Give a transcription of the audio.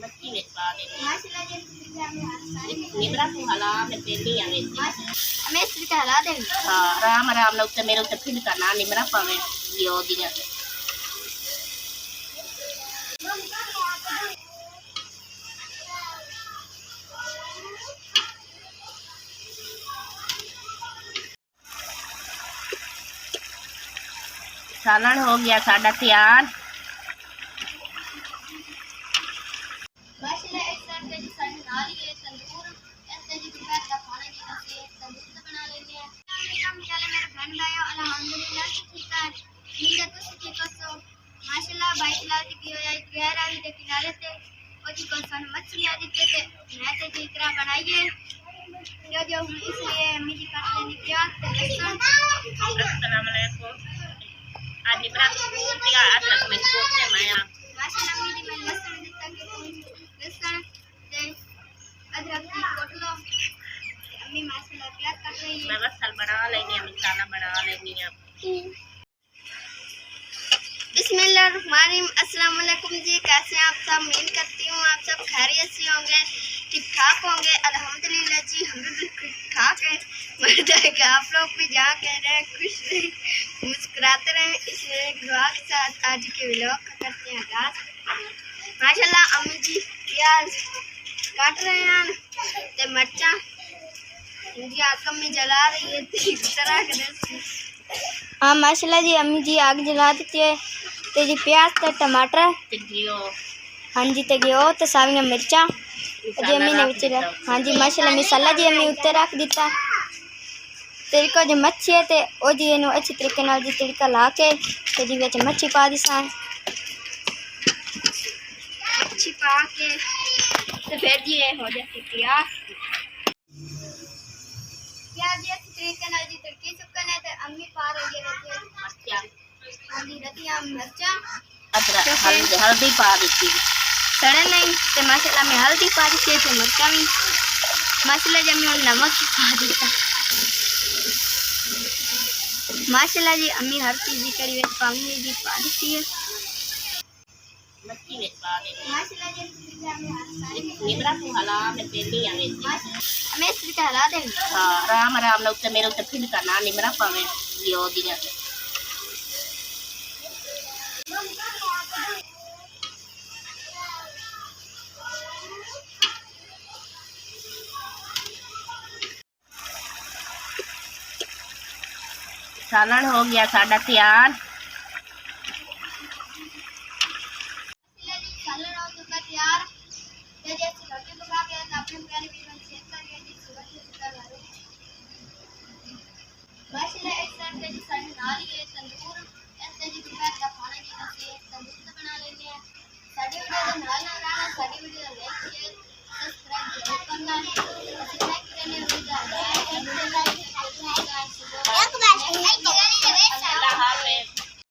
मच्छी में पा देंगे निमरा को हला में पेली आवे हमें इसके हला देंगे। हां राम राम ना उत्ते मेरे उत्ते फिर करना निमरा पावे दियो दिया सालन हो गया साडा तैयार। माशाल्लाह बाइक लाती की होया गैर आवी के किनारे से और जी कोन सन मछली आ देते थे मैं ते की तरह बनाइए जो जो इसलिए अम्मी जी काट लेनी प्याज ते लहसुन। अस्सलाम वालेकुम आज निमरा पूरी अदरक में कोटने माया माशाल्लाह अम्मी जी मैं लहसुन देता के लहसुन ते अदरक की कोट लो अम्मी माशाल्लाह प्याज काट रही है मैं मसाला बना लेनी है मसाला बना लेनी है। बिस्मिल्लाहिर्रहमानिर्रहीम अस्सलाम वालेकुम जी कैसे हैं आप सब उम्मीद करती हूँ आप सब खैरियत से होंगे ठीक ठाक होंगे अल्हम्दुलिल्लाह जी हम भी ठीक ठाक हैं। मरता है कि आप लोग भी जहाँ कह रहे हैं खुश रहें मुस्कुराते रहें इस एक दुआ के साथ आज के व्लॉग का करते हैं आगाज। माशाल्लाह अम्मी जी प्याज काट रहे हैं ते मिर्चा जी अम्मी जला रही है इस तरह के। हाँ माशाल्लाह जी अम्मी जी आग जला देती है ते जी प्याज ते टमाटर हाँ जी ते घिओ ते सारियां मिर्चा जी अम्मी ने विच हाँ जी माशाल्लाह मसाला जी अम्मी उत्ते रख दिता ते को जो मच्छी है ते ओ जी इनु अच्छी तरीके नाल जी तड़का ला के ते जी विच मच्छी पा दिसा मच्छी पा के ते फिर जी ये हो जाती तैयार प्याज जी अच्छी तरीके नाल जी तड़की चुकन है ते अम्मी पा रही है मिर्चा हाँ जी रतिया मिर्चा अदरक हल्दी पा दी सड़न नहीं तो माशाल्लाह में हल्दी पा दी तो मिर्चा भी माशाल्लाह जी अम्मी नमक भी पा दिता माशाल्लाह जी अम्मी हर चीज़ की करी में पानी भी पा दी है मच्छी में पा दे माशाल्लाह जी निमरा को हला में पेली आवे हमें इसके हला देंगे। हां राम राम ना उत्ते मेरे उत्ते फिर करना निमरा पावे दियो दिया सालन हो गया साडा तैयार। सालन हो चुका तैयार जैसे रोटी पका के अपने प्यारे